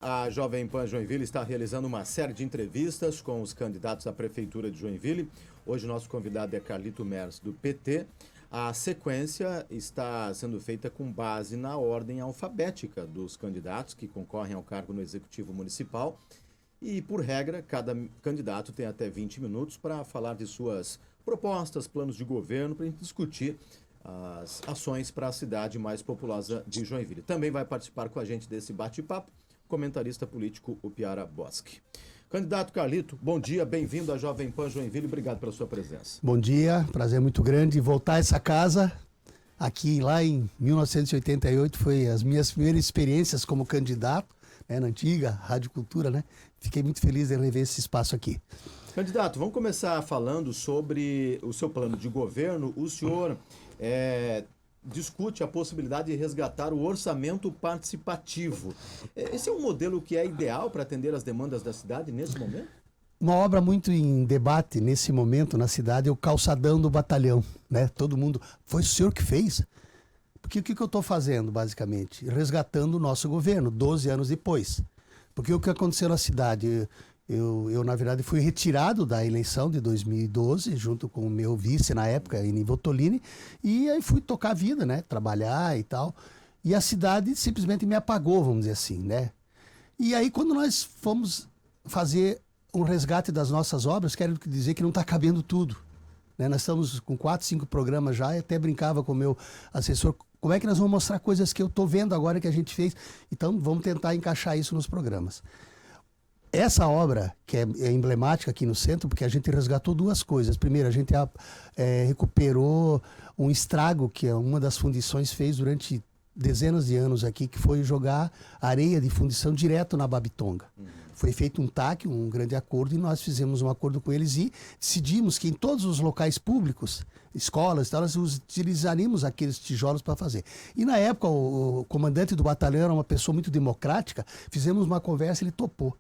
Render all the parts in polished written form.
A Jovem Pan Joinville está realizando uma série de entrevistas com os candidatos à Prefeitura de Joinville. Hoje o nosso convidado é Carlito Mers, do PT. A sequência está sendo feita com base na ordem alfabética dos candidatos que concorrem ao cargo no Executivo Municipal. E, por regra, cada candidato tem até 20 minutos para falar de suas propostas, planos de governo, para a gente discutir as ações para a cidade mais populosa de Joinville. Também vai participar com a gente desse bate-papo comentarista político, o Piara Boschi. Candidato Carlito, bom dia, bem-vindo à Jovem Pan Joinville, obrigado pela sua presença. Bom dia, prazer muito grande voltar a essa casa. Aqui, lá em 1988, foi as minhas primeiras experiências como candidato, na antiga Rádio Cultura, né? Fiquei muito feliz de rever esse espaço aqui. Candidato, vamos começar falando sobre o seu plano de governo. O senhor discute a possibilidade de resgatar o orçamento participativo. Esse é um modelo que é ideal para atender as demandas da cidade nesse momento? Uma obra muito em debate nesse momento na cidade é o calçadão do batalhão, né? Todo mundo, foi o senhor que fez? Porque o que eu estou fazendo, basicamente? Resgatando o nosso governo, 12 anos depois. Porque o que aconteceu na cidade... Eu, na verdade, fui retirado da eleição de 2012, junto com o meu vice, na época, Enivo Tolini, e aí fui tocar a vida, né? Trabalhar e tal. E a cidade simplesmente me apagou, vamos dizer assim, né? E aí, quando nós fomos fazer um resgate das nossas obras, quero dizer que não está cabendo tudo, né? Nós estamos com 4, 5 programas já, e até brincava com o meu assessor, como é que nós vamos mostrar coisas que eu estou vendo agora que a gente fez? Então, vamos tentar encaixar isso nos programas. Essa obra, que é emblemática aqui no centro, porque a gente resgatou duas coisas. Primeiro, a gente recuperou um estrago que uma das fundições fez durante dezenas de anos aqui, que foi jogar areia de fundição direto na Babitonga. Foi feito um TAC, um grande acordo, e nós fizemos um acordo com eles e decidimos que em todos os locais públicos, escolas e tal, nós utilizaríamos aqueles tijolos para fazer. E na época, o comandante do batalhão era uma pessoa muito democrática, fizemos uma conversa e ele topou.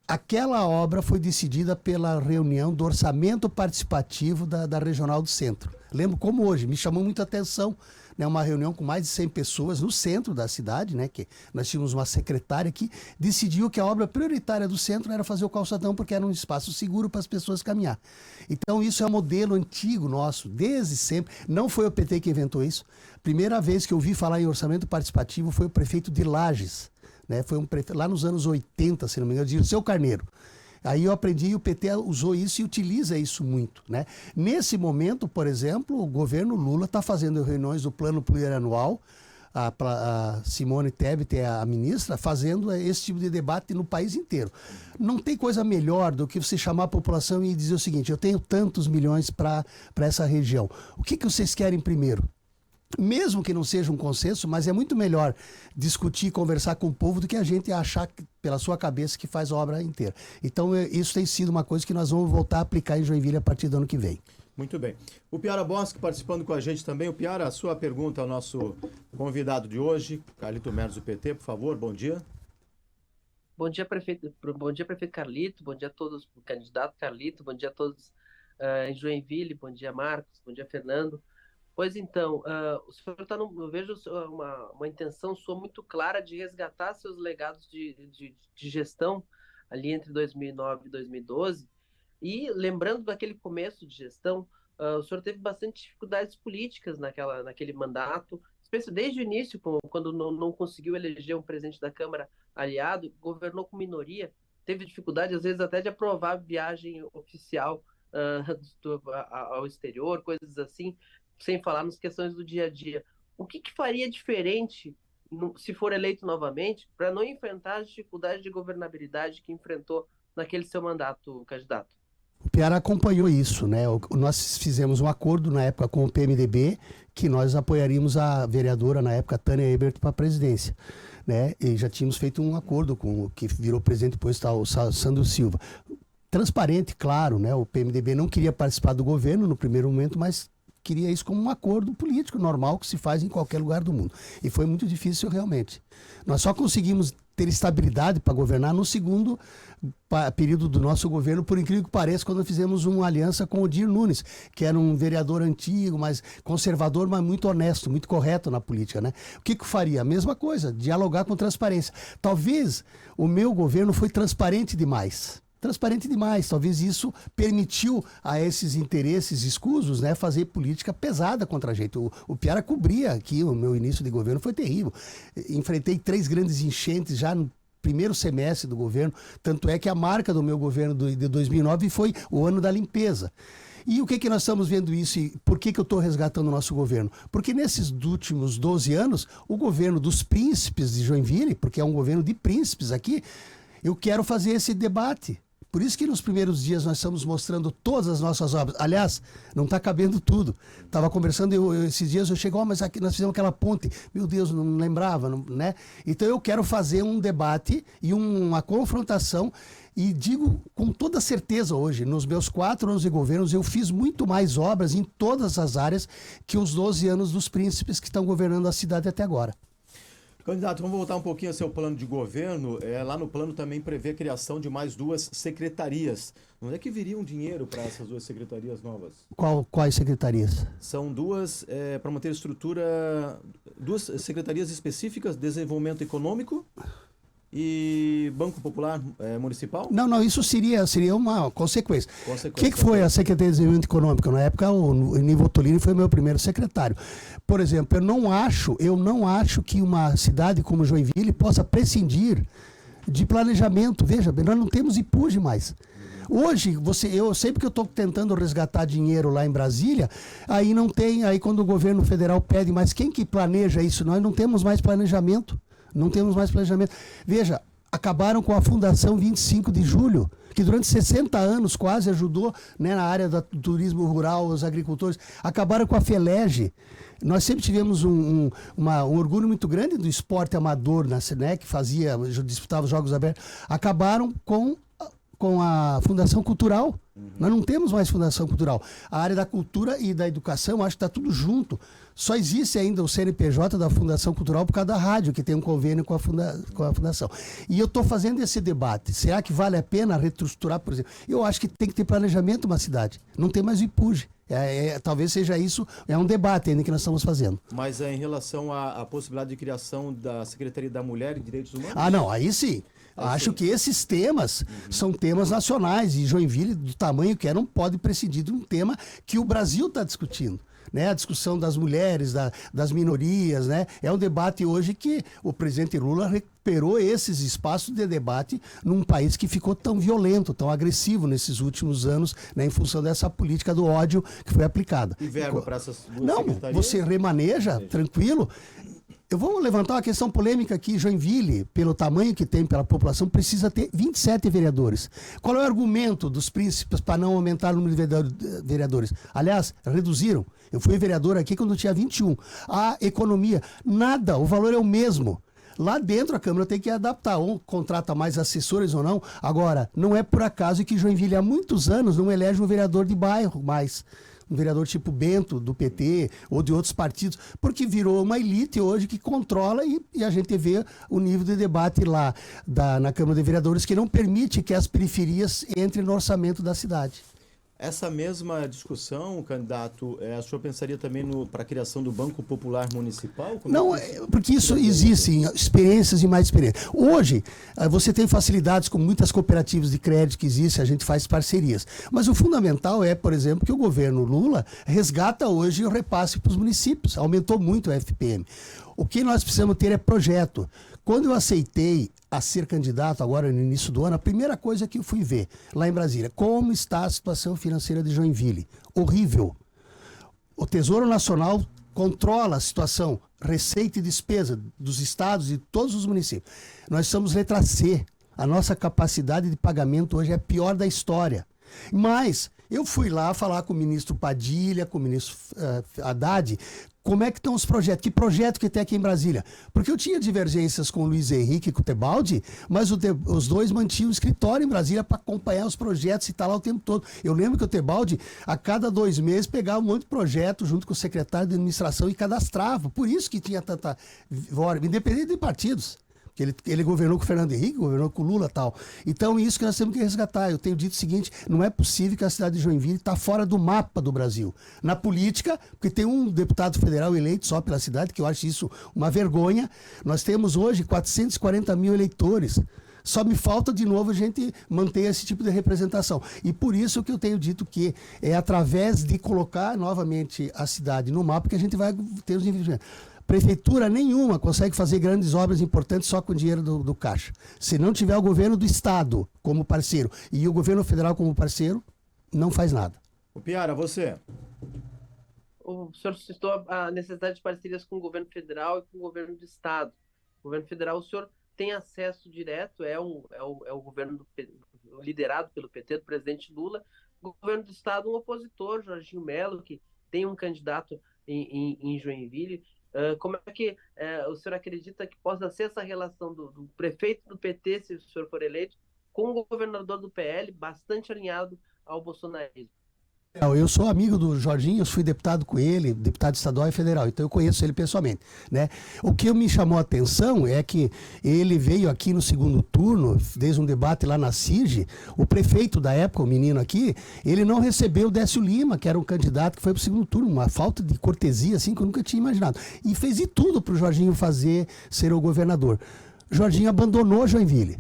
Aquela obra foi decidida pela reunião do orçamento participativo da Regional do Centro. Lembro como hoje, me chamou muita atenção, né, uma reunião com mais de 100 pessoas no centro da cidade, né, que nós tínhamos uma secretária que decidiu que a obra prioritária do centro era fazer o calçadão, porque era um espaço seguro para as pessoas caminhar. Então isso é um modelo antigo nosso, desde sempre. Não foi o PT que inventou isso. Primeira vez que eu ouvi falar em orçamento participativo foi o prefeito de Lages. Né, foi um prefeito, lá nos anos 80, se não me engano, Dirceu Carneiro. Aí eu aprendi e o PT usou isso e utiliza isso muito. Né? Nesse momento, por exemplo, o governo Lula está fazendo reuniões do plano plurianual, a Simone Tebet, a ministra, fazendo esse tipo de debate no país inteiro. Não tem coisa melhor do que você chamar a população e dizer o seguinte, eu tenho tantos milhões para essa região. O que vocês querem primeiro? Mesmo que não seja um consenso, mas é muito melhor discutir, conversar com o povo do que a gente achar pela sua cabeça que faz a obra inteira. Então isso tem sido uma coisa que nós vamos voltar a aplicar em Joinville a partir do ano que vem. Muito bem. O Piara Boschi participando com a gente também. O Piara, a sua pergunta ao nosso convidado de hoje, Carlito Mers do PT, por favor, bom dia. Bom dia, prefeito Carlito, bom dia a todos, o candidato Carlito, bom dia a todos em Joinville, bom dia, Marcos, bom dia, Fernando. Pois então, o senhor está eu vejo uma intenção sua muito clara de resgatar seus legados de gestão ali entre 2009 e 2012. E lembrando daquele começo de gestão, o senhor teve bastante dificuldades políticas naquele mandato, especialmente desde o início, quando não conseguiu eleger um presidente da Câmara aliado, governou com minoria, teve dificuldade às vezes até de aprovar viagem oficial ao exterior, coisas assim, sem falar nas questões do dia a dia. O que faria diferente, se for eleito novamente, para não enfrentar as dificuldades de governabilidade que enfrentou naquele seu mandato, candidato? O Piara acompanhou isso, né? Nós fizemos um acordo na época com o PMDB que nós apoiaríamos a vereadora, na época, Tânia Ebert, para a presidência. Né? E já tínhamos feito um acordo com o que virou presidente depois, o Sandro Silva. Transparente, claro, né? O PMDB não queria participar do governo no primeiro momento, mas queria isso como um acordo político normal que se faz em qualquer lugar do mundo. E foi muito difícil realmente. Nós só conseguimos ter estabilidade para governar no segundo período do nosso governo, por incrível que pareça, quando fizemos uma aliança com o Odir Nunes, que era um vereador antigo, mas conservador, mas muito honesto, muito correto na política, né? O que eu faria? A mesma coisa, dialogar com transparência. Talvez o meu governo foi transparente demais. Talvez isso permitiu a esses interesses escusos, né, fazer política pesada contra a gente. O Piara cobria aqui, o meu início de governo foi terrível. Enfrentei 3 grandes enchentes já no primeiro semestre do governo, tanto é que a marca do meu governo de 2009 foi o ano da limpeza. E o que nós estamos vendo isso e por que eu estou resgatando o nosso governo? Porque nesses últimos 12 anos, o governo dos príncipes de Joinville, porque é um governo de príncipes aqui, eu quero fazer esse debate. Por isso que nos primeiros dias nós estamos mostrando todas as nossas obras. Aliás, não está cabendo tudo. Estava conversando, esses dias eu chego, mas aqui nós fizemos aquela ponte. Meu Deus, não lembrava, né? Então eu quero fazer um debate e uma confrontação. E digo com toda certeza hoje, nos meus 4 anos de governo, eu fiz muito mais obras em todas as áreas que os 12 anos dos príncipes que estão governando a cidade até agora. Candidato, vamos voltar um pouquinho ao seu plano de governo. Lá no plano também prevê a criação de mais 2 secretarias. Onde é que viria um dinheiro para essas 2 secretarias novas? Quais secretarias? São 2, para manter a estrutura, 2 secretarias específicas, desenvolvimento econômico e Banco Popular Municipal? Não, isso seria uma consequência. O que foi a Secretaria de Desenvolvimento Econômico? Na época, o Nível Tolini foi meu primeiro secretário. Por exemplo, eu não acho que uma cidade como Joinville possa prescindir de planejamento. Veja, nós não temos IPUJ mais. Hoje, sempre que eu estou tentando resgatar dinheiro lá em Brasília, aí não tem, aí quando o governo federal pede, mas quem que planeja isso? Nós não temos mais planejamento. Veja, acabaram com a Fundação 25 de Julho, que durante 60 anos quase ajudou, né, na área do turismo rural, os agricultores. Acabaram com a FELEG. Nós sempre tivemos um orgulho muito grande do esporte amador, né, que disputava os Jogos Abertos. Acabaram com a Fundação Cultural. Nós não temos mais Fundação Cultural. A área da cultura e da educação, acho que está tudo junto. Só existe ainda o CNPJ da Fundação Cultural por causa da rádio, que tem um convênio com a Fundação. E eu estou fazendo esse debate. Será que vale a pena reestruturar, por exemplo? Eu acho que tem que ter planejamento uma cidade. Não tem mais o IPUJ. Talvez seja isso, é um debate ainda que nós estamos fazendo. Mas em relação à possibilidade de criação da Secretaria da Mulher e Direitos Humanos? Não, aí sim. Acho que esses temas são temas nacionais e Joinville, do tamanho que é, não pode prescindir de um tema que o Brasil está discutindo. Né? A discussão das mulheres, das minorias, né? É um debate hoje que o presidente Lula recuperou esses espaços de debate num país que ficou tão violento, tão agressivo nesses últimos anos, né? Em função dessa política do ódio que foi aplicada. E verba para essas 2 Não, secretarias? você remaneja, tranquilo. Eu vou levantar uma questão polêmica aqui. Joinville, pelo tamanho que tem, pela população, precisa ter 27 vereadores. Qual é o argumento dos príncipes para não aumentar o número de vereadores? Aliás, reduziram. Eu fui vereador aqui quando tinha 21. A economia, nada, o valor é o mesmo. Lá dentro a Câmara tem que adaptar, ou contrata mais assessores ou não. Agora, não é por acaso que Joinville há muitos anos não elege um vereador de bairro mais. Um vereador tipo Bento, do PT, ou de outros partidos, porque virou uma elite hoje que controla e a gente vê o nível de debate lá na Câmara de Vereadores que não permite que as periferias entrem no orçamento da cidade. Essa mesma discussão, candidato, o senhor pensaria também para a criação do Banco Popular Municipal? Não, porque isso existem experiências e mais experiências. Hoje, você tem facilidades com muitas cooperativas de crédito que existem, a gente faz parcerias. Mas o fundamental é, por exemplo, que o governo Lula resgata hoje o repasse para os municípios. Aumentou muito o FPM. O que nós precisamos ter é projeto. Quando eu aceitei a ser candidato agora no início do ano, a primeira coisa que eu fui ver lá em Brasília, como está a situação financeira de Joinville? Horrível. O Tesouro Nacional controla a situação, receita e despesa dos estados e todos os municípios. Nós somos letra C. A nossa capacidade de pagamento hoje é a pior da história. Mas eu fui lá falar com o ministro Padilha, com o ministro Haddad, como é que estão os projetos, que projeto que tem aqui em Brasília. Porque eu tinha divergências com o Luiz Henrique e com o Tebaldi, mas os dois mantinham um escritório em Brasília para acompanhar os projetos e estar lá o tempo todo. Eu lembro que o Tebaldi, a cada 2 meses, pegava um monte de projeto junto com o secretário de administração e cadastrava. Por isso que tinha tanta... independente de partidos. Ele governou com o Fernando Henrique, governou com o Lula e tal. Então, isso que nós temos que resgatar. Eu tenho dito o seguinte, não é possível que a cidade de Joinville está fora do mapa do Brasil. Na política, porque tem um deputado federal eleito só pela cidade, que eu acho isso uma vergonha. Nós temos hoje 440 mil eleitores. Só me falta, de novo, a gente manter esse tipo de representação. E por isso que eu tenho dito que é através de colocar novamente a cidade no mapa que a gente vai ter os investimentos. Prefeitura nenhuma consegue fazer grandes obras importantes só com dinheiro do Caixa. Se não tiver o governo do Estado como parceiro e o governo federal como parceiro, não faz nada. O Piara, você? O senhor citou a necessidade de parcerias com o governo federal e com o governo do Estado. O governo federal, o senhor tem acesso direto, é o governo liderado pelo PT, do presidente Lula. O governo do Estado, um opositor, Jorginho Melo, que tem um candidato em Joinville. Como é que o senhor acredita que possa ser essa relação do prefeito do PT, se o senhor for eleito, com o governador do PL, bastante alinhado ao bolsonarismo? Eu sou amigo do Jorginho, eu fui deputado com ele, deputado estadual e federal, então eu conheço ele pessoalmente, né? O que me chamou a atenção é que ele veio aqui no segundo turno, desde um debate lá na CIG, o prefeito da época, o menino aqui, ele não recebeu o Décio Lima, que era um candidato que foi para o segundo turno, uma falta de cortesia assim que eu nunca tinha imaginado. E fez de tudo para o Jorginho ser o governador. Jorginho abandonou Joinville.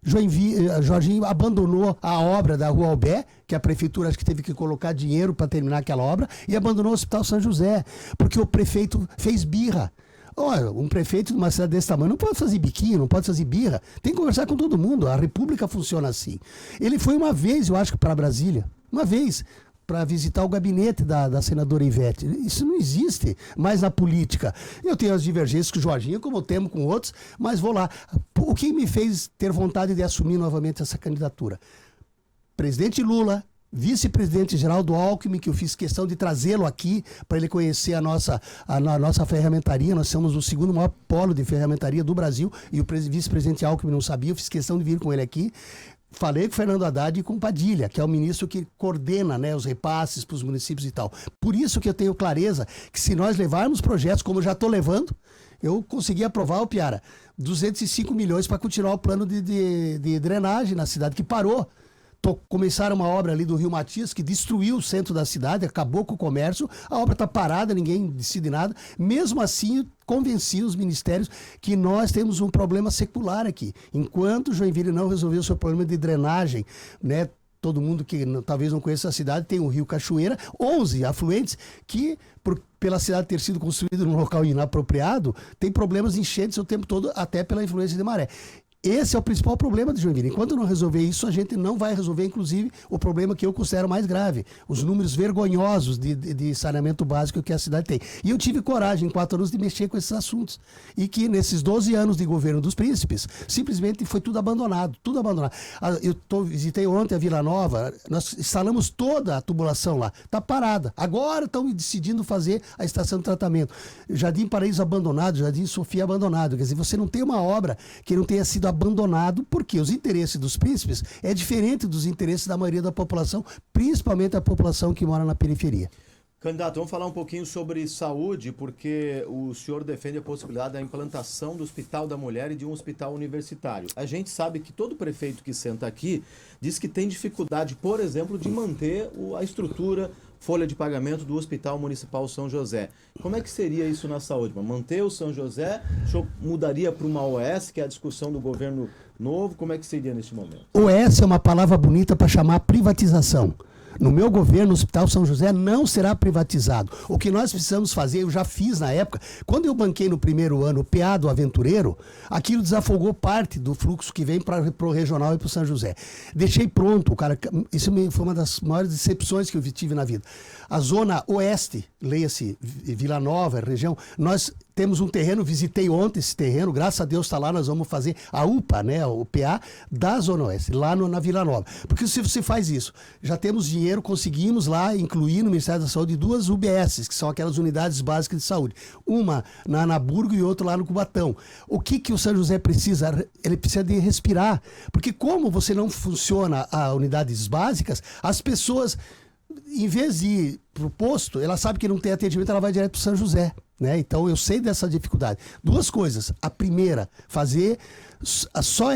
Jorginho abandonou a obra da Rua Albé, que a prefeitura acho que teve que colocar dinheiro para terminar aquela obra, e abandonou o Hospital São José, porque o prefeito fez birra. Olha, um prefeito de uma cidade desse tamanho não pode fazer biquinho, não pode fazer birra, tem que conversar com todo mundo, a república funciona assim. Ele foi uma vez, eu acho que para Brasília, uma vez, para visitar o gabinete da senadora Ivete. Isso não existe mais na política. Eu tenho as divergências com o Jorginho, como eu tenho com outros, mas vou lá. O que me fez ter vontade de assumir novamente essa candidatura? Presidente Lula, vice-presidente Geraldo Alckmin, que eu fiz questão de trazê-lo aqui para ele conhecer a nossa ferramentaria. Nós somos o segundo maior polo de ferramentaria do Brasil e o vice-presidente Alckmin não sabia, eu fiz questão de vir com ele aqui. Falei com o Fernando Haddad e com o Padilha, que é o ministro que coordena, né, os repasses para os municípios e tal. Por isso que eu tenho clareza que se nós levarmos projetos, como eu já estou levando, eu consegui aprovar, o Piara, 205 milhões para continuar o plano de drenagem na cidade, que parou. Começaram uma obra ali do Rio Matias, que destruiu o centro da cidade, acabou com o comércio, a obra está parada, ninguém decide nada. Mesmo assim, convenci os ministérios que nós temos um problema secular aqui. Enquanto Joinville não resolveu o seu problema de drenagem, né? Todo mundo que talvez não conheça a cidade, tem o Rio Cachoeira, 11 afluentes que, pela cidade ter sido construída num local inapropriado, tem problemas de enchentes o tempo todo, até pela influência de maré. Esse é o principal problema de Joinville. Enquanto não resolver isso, a gente não vai resolver, inclusive, o problema que eu considero mais grave. Os números vergonhosos de saneamento básico que a cidade tem. E eu tive coragem, em 4 anos, de mexer com esses assuntos. E que, nesses 12 anos de governo dos príncipes, simplesmente foi tudo abandonado. Tudo abandonado. Visitei ontem a Vila Nova, nós instalamos toda a tubulação lá. Está parada. Agora estão decidindo fazer a estação de tratamento. Jardim Paraíso abandonado, Jardim Sofia abandonado. Quer dizer, você não tem uma obra que não tenha sido abandonado, porque os interesses dos príncipes é diferente dos interesses da maioria da população, principalmente a população que mora na periferia. Candidato, vamos falar um pouquinho sobre saúde, porque o senhor defende a possibilidade da implantação do Hospital da Mulher e de um hospital universitário. A gente sabe que todo prefeito que senta aqui diz que tem dificuldade, por exemplo, de manter a estrutura, folha de pagamento do Hospital Municipal São José. Como é que seria isso na saúde? Manter o São José, o senhor mudaria para uma OS, que é a discussão do governo novo? Como é que seria neste momento? OS é uma palavra bonita para chamar privatização. No meu governo, o Hospital São José não será privatizado. O que nós precisamos fazer, eu já fiz na época, quando eu banquei no primeiro ano o PA do Aventureiro, aquilo desafogou parte do fluxo que vem para o regional e para o São José. Deixei pronto, cara, isso foi uma das maiores decepções que eu tive na vida. A zona oeste, leia-se Vila Nova, região, nós temos um terreno, visitei ontem esse terreno, graças a Deus está lá, nós vamos fazer a UPA, né, o PA da Zona Oeste, lá na Vila Nova. Porque se você faz isso, já temos dinheiro, conseguimos lá incluir no Ministério da Saúde 2 UBSs, que são aquelas unidades básicas de saúde. Uma na Anaburgo e outra lá no Cubatão. O que o São José precisa? Ele precisa de respirar. Porque como você não funciona a unidades básicas, as pessoas, em vez de ir para o posto, ela sabe que não tem atendimento, ela vai direto para o São José. Né? Então eu sei dessa dificuldade. Duas coisas. A primeira, fazer só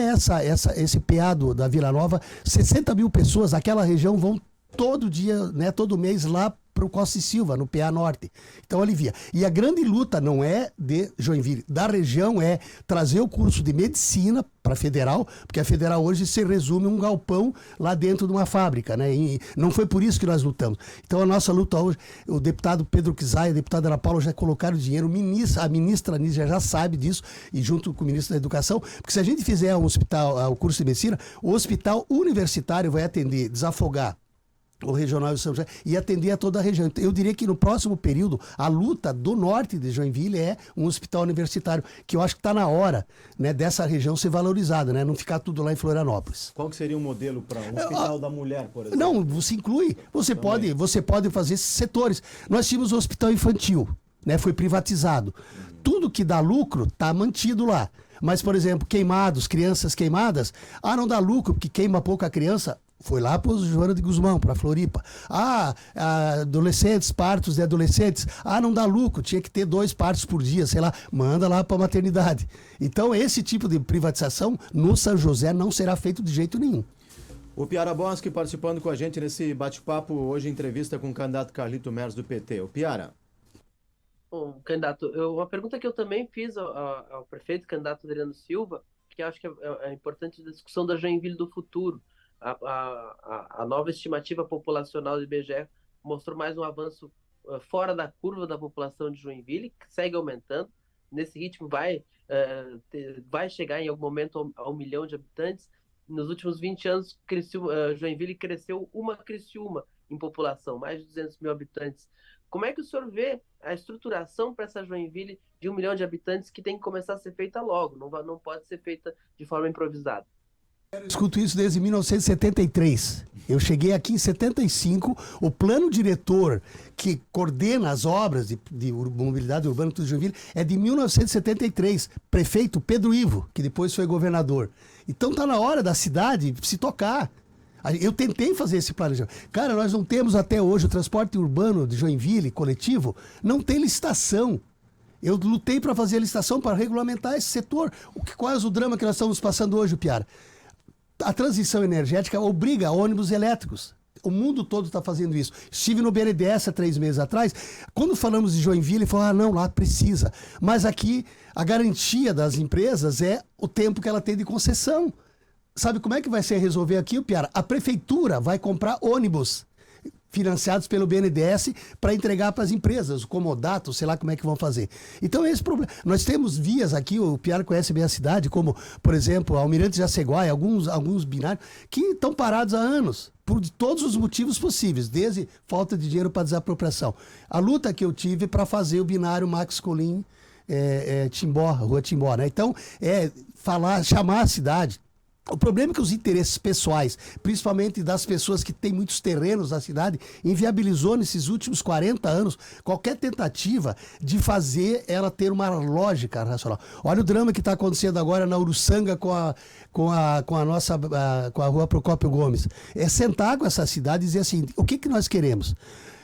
esse PA da Vila Nova, 60 mil pessoas daquela região vão todo dia, né, todo mês lá para o Costa e Silva, no PA Norte. Então alivia. E a grande luta não é de Joinville, da região, é trazer o curso de medicina para a Federal, porque a Federal hoje se resume um galpão lá dentro de uma fábrica, né? E não foi por isso que nós lutamos. Então a nossa luta hoje, o deputado Pedro Kizai, a deputada Ana Paula já colocaram dinheiro, a ministra Nízia já sabe disso, e junto com o ministro da Educação, porque se a gente fizer um hospital, o curso de medicina, o hospital universitário vai atender, desafogar o regional de São José e atender a toda a região. Eu diria que no próximo período, a luta do norte de Joinville é um hospital universitário, que eu acho que está na hora, né, dessa região ser valorizada, né, não ficar tudo lá em Florianópolis. Qual que seria um modelo para um hospital da mulher, por exemplo? Não, você inclui, você pode fazer esses setores. Nós tínhamos o hospital infantil, né, foi privatizado. Tudo que dá lucro está mantido lá. Mas, por exemplo, crianças queimadas, não dá lucro porque queima pouco a criança. Foi lá para Joana de Guzmão, para Floripa. Adolescentes, partos de adolescentes. Não dá lucro, tinha que ter 2 partos por dia, sei lá, manda lá para a maternidade. Então, esse tipo de privatização no São José não será feito de jeito nenhum. O Piara Bosque participando com a gente nesse bate-papo, hoje entrevista com o candidato Carlito Mers do PT. O Piara. Bom, candidato, uma pergunta que eu também fiz ao prefeito, candidato Adriano Silva, que eu acho que é importante a discussão da Joinville do futuro. A nova estimativa populacional do IBGE mostrou mais um avanço fora da curva da população de Joinville, que segue aumentando. Nesse ritmo vai chegar em algum momento a 1 milhão de habitantes. Nos últimos 20 anos, Joinville cresceu uma Criciúma em população, mais de 200 mil habitantes. Como é que o senhor vê a estruturação para essa Joinville de 1 milhão de habitantes que tem que começar a ser feita logo, não pode ser feita de forma improvisada? Eu escuto isso desde 1973. Eu cheguei aqui em 75. O plano diretor que coordena as obras de mobilidade urbana de Joinville é de 1973. Prefeito Pedro Ivo, que depois foi governador. Então está na hora da cidade se tocar. Eu tentei fazer esse planejamento. Cara, nós não temos até hoje o transporte urbano de Joinville, coletivo, não tem licitação. Eu lutei para fazer a licitação para regulamentar esse setor. Qual é o drama que nós estamos passando hoje, Piara? A transição energética obriga ônibus elétricos. O mundo todo está fazendo isso. Estive no BNDES há 3 meses atrás. Quando falamos de Joinville, falou, não, lá precisa. Mas aqui, a garantia das empresas é o tempo que ela tem de concessão. Sabe como é que vai ser resolver aqui, Piara? A prefeitura vai comprar ônibus financiados pelo BNDES para entregar para as empresas, o comodato, sei lá como é que vão fazer. Então, esse problema. Nós temos vias aqui, o Piara conhece bem a cidade, como, por exemplo, Almirante Jaceguai, alguns binários, que estão parados há anos, por todos os motivos possíveis, desde falta de dinheiro para desapropriação. A luta que eu tive para fazer o binário Max Colim, Timbó, Rua Timbó, né? Então, chamar a cidade. O problema é que os interesses pessoais, principalmente das pessoas que têm muitos terrenos na cidade, inviabilizou nesses últimos 40 anos qualquer tentativa de fazer ela ter uma lógica racional. Olha o drama que está acontecendo agora na Uruçanga com a Rua Procópio Gomes. É sentar com essa cidade e dizer assim, o que nós queremos?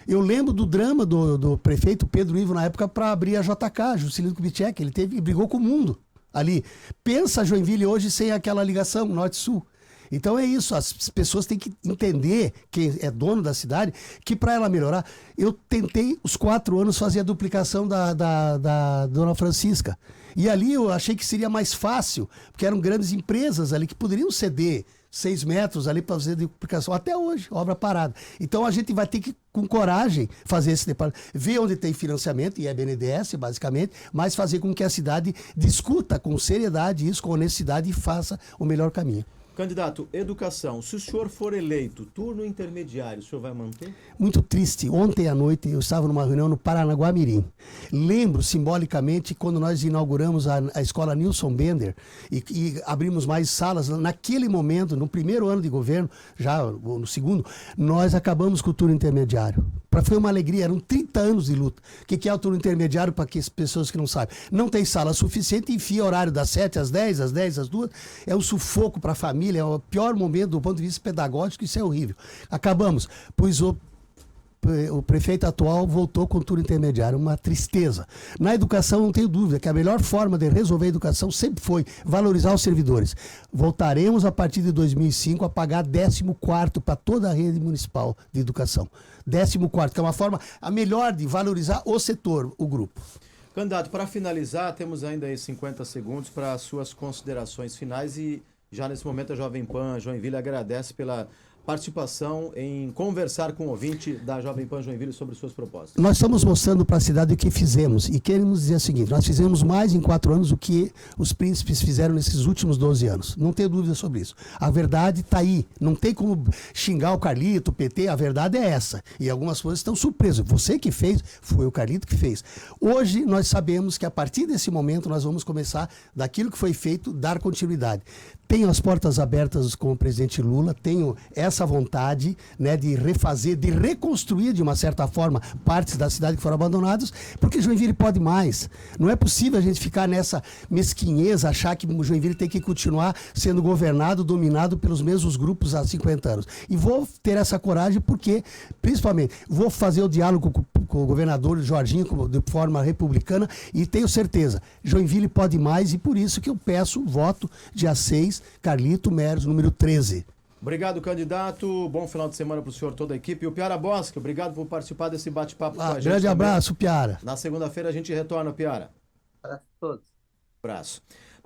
Eu lembro do drama do prefeito Pedro Ivo na época para abrir a JK, Juscelino Kubitschek, ele brigou com o mundo. Ali, pensa Joinville hoje sem aquela ligação norte-sul. Então é isso, as pessoas têm que entender, quem é dono da cidade, que para ela melhorar, eu tentei os 4 anos fazer a duplicação da Dona Francisca. E ali eu achei que seria mais fácil, porque eram grandes empresas ali que poderiam ceder 6 metros ali para fazer duplicação. Até hoje, obra parada. Então a gente vai ter que, com coragem, fazer esse departamento, ver onde tem financiamento, e é BNDES, basicamente, mas fazer com que a cidade discuta com seriedade isso, com honestidade e faça o melhor caminho. Candidato, educação. Se o senhor for eleito, turno intermediário, o senhor vai manter? Muito triste. Ontem à noite eu estava numa reunião no Paranaguá-Mirim. Lembro simbolicamente quando nós inauguramos a escola Nilson Bender e abrimos mais salas. Naquele momento, no primeiro ano de governo, já no segundo, nós acabamos com o turno intermediário. Foi uma alegria, eram 30 anos de luta. O que é o turno intermediário para as pessoas que não sabem? Não tem sala suficiente, enfia horário das 7 às 10, às 10 às 2. É um sufoco para a família, é o pior momento do ponto de vista pedagógico, isso é horrível. Acabamos, pois o prefeito atual voltou com o turno intermediário, uma tristeza. Na educação, não tenho dúvida que a melhor forma de resolver a educação sempre foi valorizar os servidores. Voltaremos, a partir de 2005, a pagar 14º para toda a rede municipal de educação. 14º, que é uma forma a melhor de valorizar o setor, o grupo. Candidato, para finalizar, temos ainda aí 50 segundos para as suas considerações finais e já nesse momento a Jovem Pan Joinville agradece pela participação em conversar com o ouvinte da Jovem Pan Joinville sobre suas propostas. Nós estamos mostrando para a cidade o que fizemos e queremos dizer o seguinte: nós fizemos mais em 4 anos do que os príncipes fizeram nesses últimos 12 anos. Não tenho dúvida sobre isso. A verdade está aí. Não tem como xingar o Carlito, o PT. A verdade é essa. E algumas coisas estão surpresas. Você que fez, foi o Carlito que fez. Hoje nós sabemos que a partir desse momento nós vamos começar, daquilo que foi feito, dar continuidade. Tenho as portas abertas com o presidente Lula, tenho essa vontade, né, de refazer, de reconstruir de uma certa forma partes da cidade que foram abandonadas, porque Joinville pode mais. Não é possível a gente ficar nessa mesquinhez, achar que Joinville tem que continuar sendo governado, dominado pelos mesmos grupos há 50 anos. E vou ter essa coragem porque, principalmente, vou fazer o diálogo com o governador Jorginho de forma republicana e tenho certeza, Joinville pode mais e por isso que eu peço voto dia 6, Carlito Mers, número 13. Obrigado, candidato. Bom final de semana para o senhor, toda a equipe. E o Piara Bosque, obrigado por participar desse bate-papo com a gente. Grande abraço, Piara. Na segunda-feira a gente retorna, Piara. Para todos. Abraço.